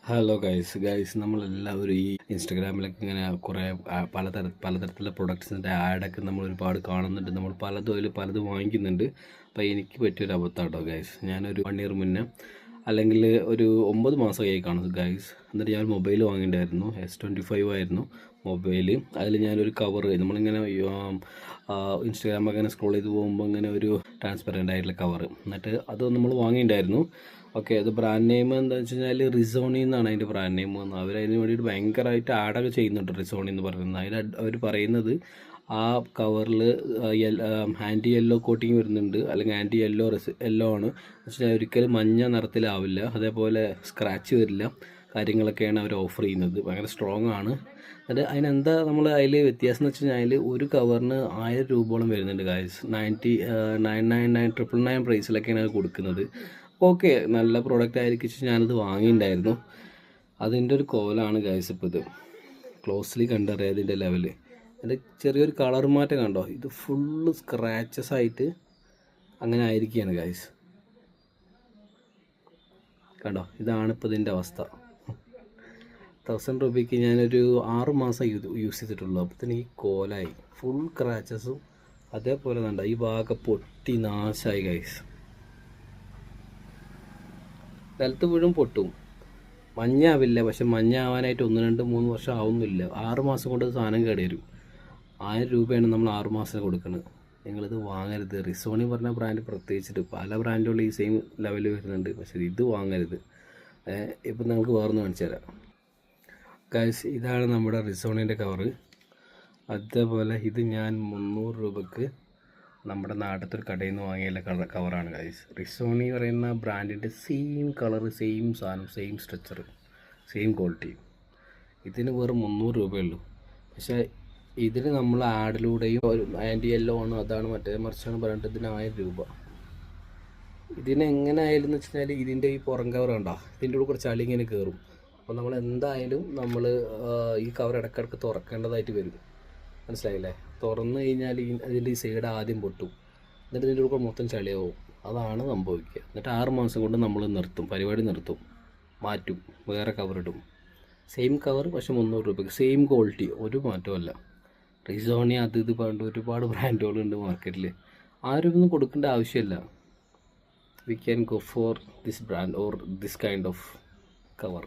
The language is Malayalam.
ഹലോ ഗൈസ് നമ്മളെല്ലാവരും ഈ ഇൻസ്റ്റഗ്രാമിലൊക്കെ ഇങ്ങനെ കുറേ പലതരത്തിലുള്ള പ്രൊഡക്ട്സിൻ്റെ ആഡൊക്കെ നമ്മൾ ഒരുപാട് കാണുന്നുണ്ട്. നമ്മൾ പലതും വാങ്ങിക്കുന്നുണ്ട്. അപ്പോൾ എനിക്ക് പറ്റിയൊരു അബദ്ധം കേട്ടോ ഗൈസ്. ഞാനൊരു 1 ഇയർ മുന്നേ അല്ലെങ്കിൽ ഒരു 9 മാസമായി കാണുന്നു ഗൈസ്. എന്നിട്ട് ഞാൻ മൊബൈൽ വാങ്ങിയിട്ടുണ്ടായിരുന്നു. S25 ആയിരുന്നു മൊബൈൽ. അതിൽ ഞാനൊരു കവർ നമ്മളിങ്ങനെ ഇൻസ്റ്റഗ്രാമൊക്കെ ഇങ്ങനെ സ്ക്രോൾ ചെയ്ത് പോകുമ്പോൾ ഇങ്ങനെ ഒരു ട്രാൻസ്പെറൻ്റ് ആയിട്ടുള്ള കവർ, എന്നിട്ട് അത് നമ്മൾ വാങ്ങിയിട്ടുണ്ടായിരുന്നു. ഓക്കെ, അത് ബ്രാൻഡ് നെയിം എന്താണെന്ന് വെച്ച് കഴിഞ്ഞാൽ റിസോണി എന്നാണ് അതിൻ്റെ ബ്രാൻഡ് നെയിം. അവർ അതിന് വേണ്ടിയിട്ട് ഭയങ്കരമായിട്ട് ആഡൊക്കെ ചെയ്യുന്നുണ്ട്. റിസോണി എന്ന് പറയുന്നത് അതിന് അവർ പറയുന്നത് ആ കവറിൽ ആൻറ്റി യെല്ലോ കോട്ടിങ് വരുന്നുണ്ട്, അല്ലെങ്കിൽ ആൻറ്റി യെല്ലോ ആണ് വെച്ചാൽ ഒരിക്കലും മഞ്ഞ നിറത്തിലാവില്ല, അതേപോലെ സ്ക്രാച്ച് വരില്ല, കാര്യങ്ങളൊക്കെയാണ് അവർ ഓഫർ ചെയ്യുന്നത്. ഭയങ്കര സ്ട്രോങ് ആണ്. അത് അതിനെന്താ നമ്മൾ അതിൽ വ്യത്യാസം എന്ന് വെച്ച് കഴിഞ്ഞാൽ ഒരു കവറിന് 1000 രൂപയോളം വരുന്നുണ്ട് ഗൈസ്. 999 പ്രൈസിലൊക്കെയാണ് അത് കൊടുക്കുന്നത്. ഓക്കെ, നല്ല പ്രോഡക്റ്റ് ആയിരിക്കും, ഞാനത് വാങ്ങിയിട്ടുണ്ടായിരുന്നു. അതിൻ്റെ ഒരു കോലാണ് ഗൈസ്. ഇപ്പോൾ ഇത് ക്ലോസ്ലി കണ്ടറിയാം ഇതിൻ്റെ ലെവല്. അതിൻ്റെ ചെറിയൊരു കളർ മാറ്റം കണ്ടോ? ഇത് ഫുള്ള് സ്ക്രാച്ചസ് ആയിട്ട് അങ്ങനെ ആയിരിക്കുകയാണ് ഗൈസ്. കണ്ടോ, ഇതാണ് ഇപ്പോൾ ഇതിൻ്റെ അവസ്ഥ. 1000 രൂപയ്ക്ക് ഞാനൊരു 6 മാസം യൂസ് ചെയ്തിട്ടുള്ളൂ. അപ്പോൾ തന്നെ ഈ കോലായി, ഫുൾ സ്ക്രാച്ചസും അതേപോലെ കണ്ടോ ഈ ഭാഗം പൊട്ടി നാശമായി ഗൈസ്. നിലത്ത് വീഴും പൊട്ടും, മഞ്ഞാവില്ല. പക്ഷെ മഞ്ഞ ആവാനായിട്ട് 1, 2, 3 വർഷം ആവുന്നില്ല. 6 മാസം കൊണ്ട് സാധനം കേടി വരും. 1000 രൂപയാണ് നമ്മൾ 6 മാസത്തിന് കൊടുക്കുന്നത്. നിങ്ങളിത് വാങ്ങരുത്. റിസോണി പറഞ്ഞ ബ്രാൻഡ് പ്രത്യേകിച്ചിട്ട് പല ബ്രാൻഡുകളും ഈ സെയിം ലെവലിൽ വരുന്നുണ്ട്, പക്ഷേ ഇത് വാങ്ങരുത്. ഇപ്പം നിങ്ങൾക്ക് വേറൊന്ന് കാണിച്ചു തരാം ഗൈസ്. ഇതാണ് നമ്മുടെ റിസോണിൻ്റെ കവറ്. അതേപോലെ ഇത് ഞാൻ 300 രൂപക്ക് നമ്മുടെ നാട്ടിലത്തെ ഒരു കടയിൽ നിന്ന് വാങ്ങിയ കവറാണ് ഗൈസ്. റിസോണി പറയുന്ന ബ്രാൻഡിൻ്റെ സെയിം കളർ, സെയിം സാധനം, സെയിം സ്ട്രക്ചർ, സെയിം ക്വാളിറ്റി. ഇതിന് വെറും 300 രൂപയുള്ളൂ. പക്ഷേ ഇതിന് നമ്മൾ ആഡിലൂടെയും ഒരു ആൻറ്റി യെല്ലോ ആണ്, അതാണ് മറ്റേ മറിച്ചാണ് പറഞ്ഞിട്ട് ഇതിന് 1000 രൂപ. ഇതിന് എങ്ങനെ ആയാലും എന്ന് വെച്ച് കഴിഞ്ഞാൽ ഇതിൻ്റെ ഈ പുറം കവർ കണ്ടോ, ഇതിൻ്റെ കൂടെ കുറച്ച് ചളി ഇങ്ങനെ കയറും. അപ്പോൾ നമ്മൾ എന്തായാലും ഈ കവർ ഇടയ്ക്കിടയ്ക്ക് തുറക്കേണ്ടതായിട്ട് വരും. മനസ്സിലായില്ലേ? തുറന്നു കഴിഞ്ഞാൽ അതിൻ്റെ ഈ സൈഡ് ആദ്യം പൊട്ടും, എന്നിട്ട് ഇതിൻ്റെ കൂടെ മൊത്തം ചളിയാവും. അതാണ് സംഭവിക്കുക. എന്നിട്ട് 6 മാസം കൊണ്ട് നമ്മൾ പരിപാടി നിർത്തും, മാറ്റും, വേറെ കവറിടും. സെയിം കവർ പക്ഷേ 300 രൂപയ്ക്ക്, സെയിം ക്വാളിറ്റി, ഒരു മാറ്റമല്ല. റിസോണി ഇത് പണ്ട് ഒരുപാട് ബ്രാൻഡുകളുണ്ട് മാർക്കറ്റിൽ. ആരും ഒന്നും കൊടുക്കേണ്ട ആവശ്യമില്ല. We can go for this brand or this kind of cover.